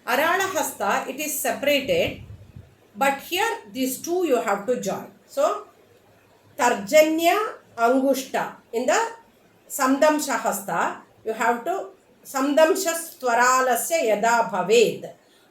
Arala Hasta, it is separated, but here these two you have to join. So, Tarjanya Angushta in the Samdamsha Hasta, you have to Samdamsha Swaralasya Yada Bhaved.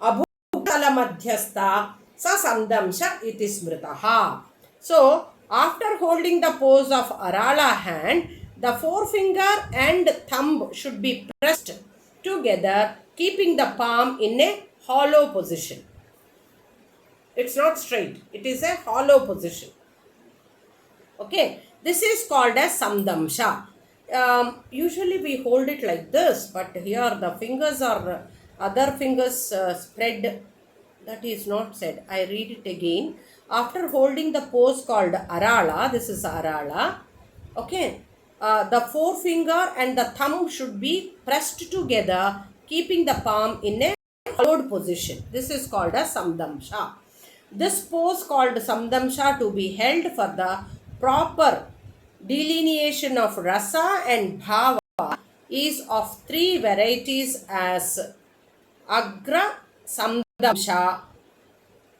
Abhutala Madhyastha Sa Samdamsha Iti Smritaha. So, after holding the pose of Arala hand, the forefinger and thumb should be pressed together, keeping the palm in a hollow position. It's not straight, it is a hollow position. Okay, this is called as Samdamsha. Usually we hold it like this, but here the fingers are other fingers spread. That is not said. I read it again. After holding the pose called Arala, this is Arala. Okay, the forefinger and the thumb should be pressed together, keeping the palm in a hollowed position. This is called as Samdamsha. This pose called Samdamsha to be held for the proper delineation of rasa and bhava is of three varieties as Agra Samdamsha,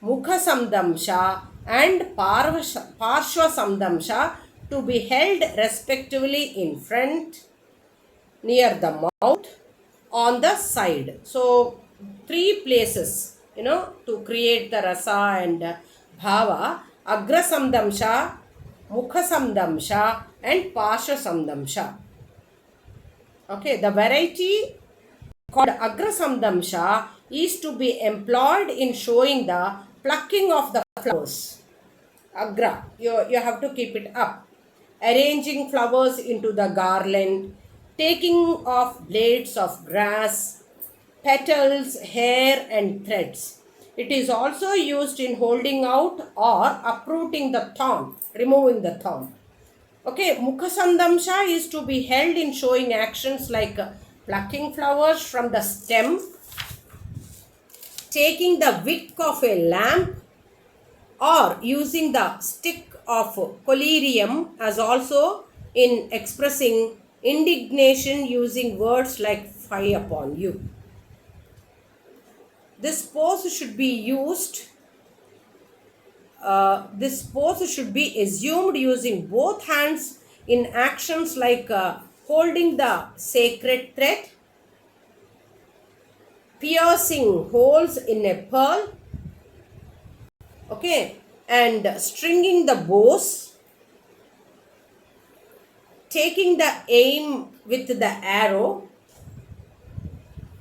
Mukha Samdamsha and Parshva Samdamsha to be held respectively in front, near the mouth, on the side. So, three places, to create the rasa and bhava: Agra Samdamsha, Mukha Samdamsha and Parsha Samdamsha. Okay, the variety called Agra Samdamsha is to be employed in showing the plucking of the flowers. Agra, you have to keep it up. Arranging flowers into the garland, taking off blades of grass, petals, hair and threads. It is also used in holding out or uprooting the thorn, removing the thorn. Okay, Mukha Samdamsha is to be held in showing actions like plucking flowers from the stem, taking the wick of a lamp, or using the stick of collyrium, as also in expressing indignation using words like fie upon you. This pose should be used. This pose should be assumed using both hands in actions like holding the sacred thread, piercing holes in a pearl, okay, and stringing the bows, taking the aim with the arrow,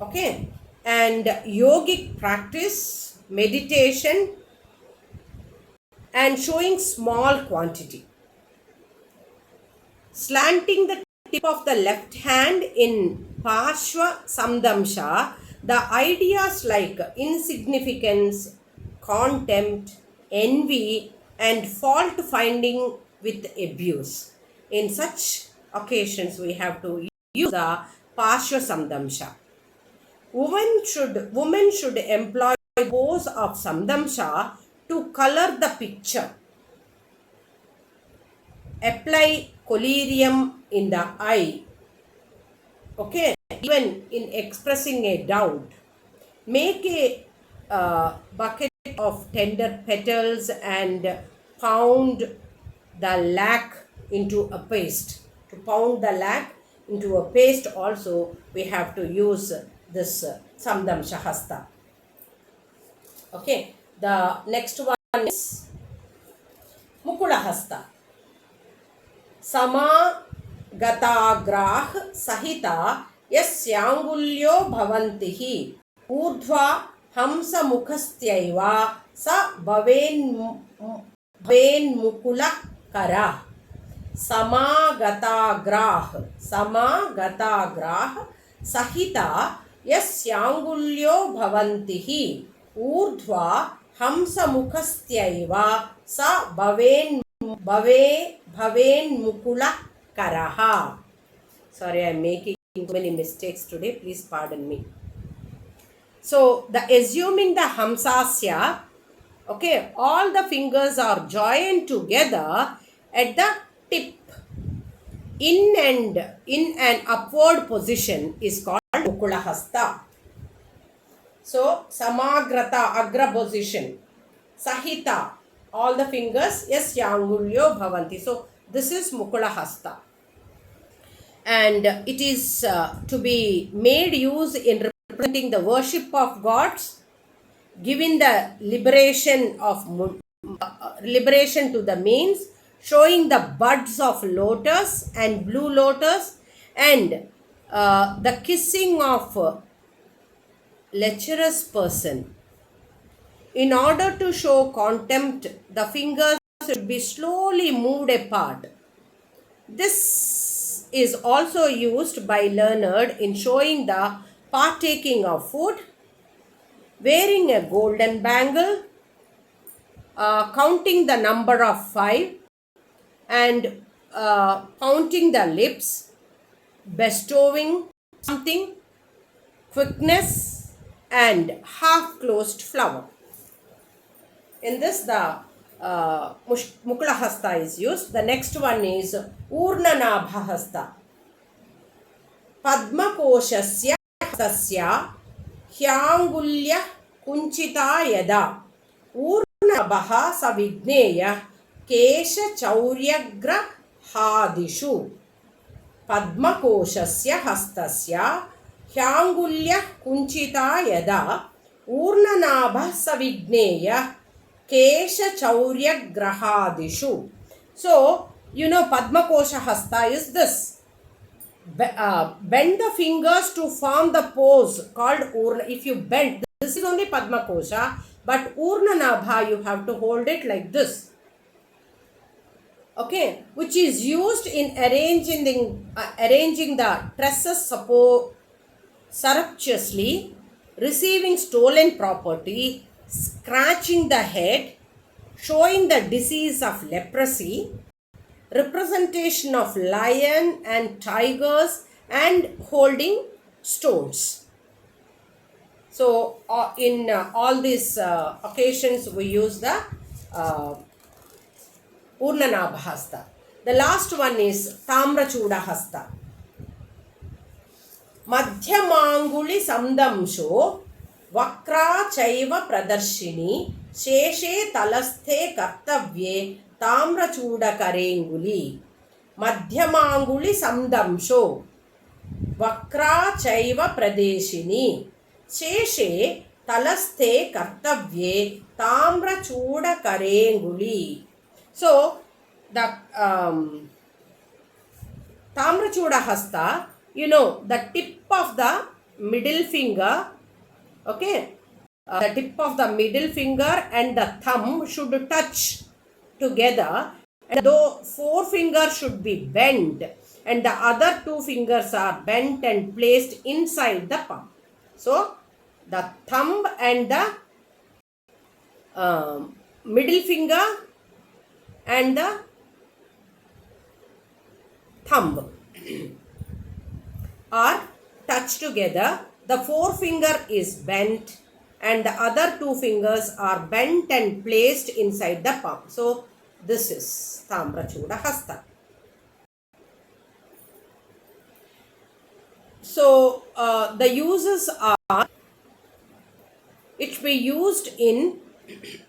okay, and yogic practice, meditation, and showing small quantity. Slanting the tip of the left hand in Parshva Samdamsha, the ideas like insignificance, contempt, envy, and fault finding with abuse. In such occasions, we have to use the Parshva Samdamsha. Women should employ the pose of Samdamsha to color the picture. Apply collyrium in the eye. Okay, even in expressing a doubt. Make a bucket of tender petals and pound the lac into a paste. To pound the lac into a paste also, we have to use this Samdamsha Hasta. Okay, the next one is Mukula Hasta. Sama Gatagrah Sahita Yasyangulyo Bhavantihi Urdhva Hamsa Mukhastyaiva Sa Bhaven Mukula Kara. Samagatagrah Sahita Yasyangulyo Bhavantihi Urdhva Hamsa Mukhastyaiva Sa Bhaven Mukula Karaha. Sorry, I am making too many mistakes today. Please pardon me. So, assuming the Hamsasya, okay, all the fingers are joined together at the tip. In an upward position is called Mukula Hasta. So Samagrata, agra position. Sahita, all the fingers, Yasyangulyo bhavanti. So this is Mukula Hasta. And it is to be made use in representing the worship of gods, giving the liberation to the means, showing the buds of lotus and blue lotus, and the kissing of lecherous person. In order to show contempt, the fingers should be slowly moved apart. This is also used by learned in showing the partaking of food, wearing a golden bangle, counting the number of 5, and counting the lips, bestowing something, quickness, and half-closed flower. In this, the Mukula Hasta is used. The next one is Urnanabha Hasta. Padma Koshasya Hastasya Hyangulya Kunchita Yada Urnanabha Savigneya Kesha Chauryagra Hadishu. Padma Koshasya Hastasya Hyangulya Kunchita Yada Urnanabha Savigneya Kesha Chaurya Grahadishu. So, Padma Kosha Hasta is this. Bend the fingers to form the pose called Urna. If you bend, this is only Padma Kosha, but Urna Nabha, you have to hold it like this. Okay, which is used in arranging the tresses surreptitiously, receiving stolen property, scratching the head, showing the disease of leprosy, representation of lion and tigers, and holding stones. So in all these occasions we use the Urnanabha Hasta. The last one is Tamrachuda Hasta. Madhyamanguli Samdamsho Vakra Chaiva Pradarshini Sheshe Talasthe Kartavye Tamrachuda Karenguli. Madhyamanguli Samdamsho Vakra Chaiva Pradeshini Sheshe Talasthe Kartavye Tamrachuda Karenguli. So the Tamrachuda Hasta, the tip of the middle finger, okay, the tip of the middle finger and the thumb should touch together, and though 4 fingers should be bent and the other 2 fingers are bent and placed inside the palm. So the thumb and the middle finger and the thumb are touched together. The 4 finger is bent and the other 2 fingers are bent and placed inside the palm. So this is Tamrachuda Hasta. So the uses are, it should be used in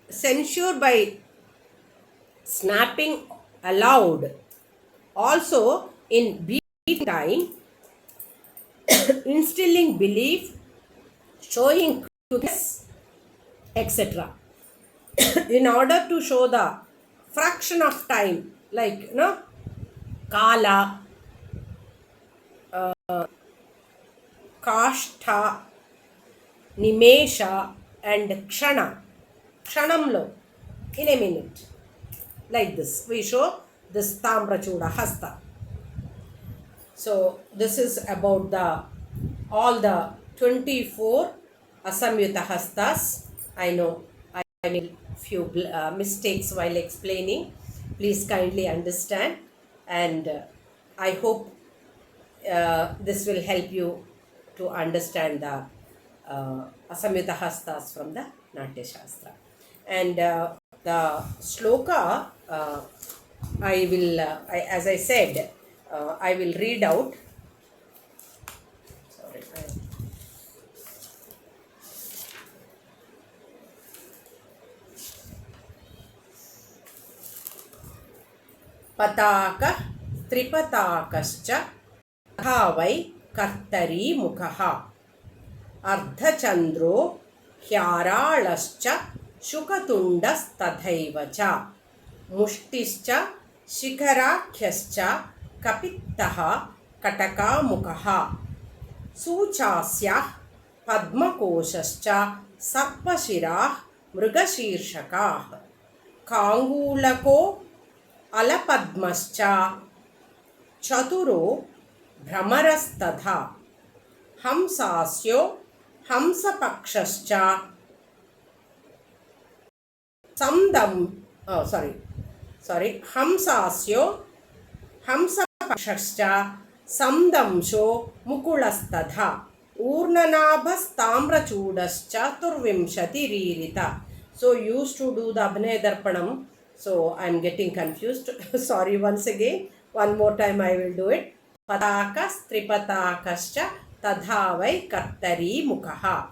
censure by snapping aloud, also in beating time, instilling belief, showing goodness, etc. In order to show the fraction of time, like Kala, Kashtha, Nimesha, and Kshana. Kshanamlo, in a minute. Like this, we show this Tamrachuda Hasta. So this is about all the 24 Asamyuta Hastas. I know I made few mistakes while explaining. Please kindly understand, and I hope this will help you to understand the Asamyuta Hastas from the Natya Shastra. And the shloka, I will, as I said, I will read out. Sorry. पताकः त्रिपताकश्च तथा वै कर्तरी मुखः अर्धचन्द्रो ह्याराळश्च शुकतुण्डस्तथैव च मुष्टिश्च शिखराख्यश्च कपित्थः कटकामुखः सूचास्यः पद्मकोशश्च सर्पशिराः मृगशीर्षकाः काङ्गूलको अलपद्मश्च चतुरो भ्रमरस्तथा हंसास्यो हंसपक्षश्च हंसास्यो हंसपक्षश्च संदंशो मुकुलस्तथा ऊर्णनाभस्ताम्रचूडश्चतुर्विंशतिरीरिता. So used to do the Abhinaya Darpanam. So I am getting confused. Sorry once again. One more time I will do it. Patakas tripatakascha tadha vai kartari mukaha.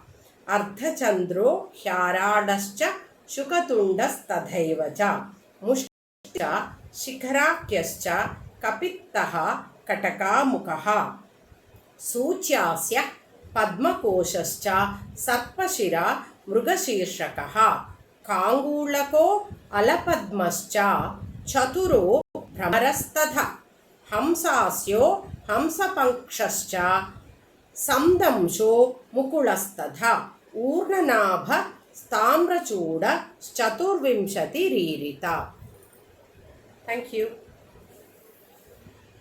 Ardhachandro hyarādascha shukatundas tadhaiva cha. Mushta shikharakyascha kapittaha kataka mukaha. सूच्यास्य पद्मकोशश्च सर्पशिरा मृगशीर्षकः काङ्गूलको अलपद्मश्च चतुरो भ्रमरस्तथा हंसास्यो हंसपक्षश्च संदंशो मुकुलस्तथा ऊर्णनाभ ताम्रचूड चतुर्विंशतिरीरिता. Thank you.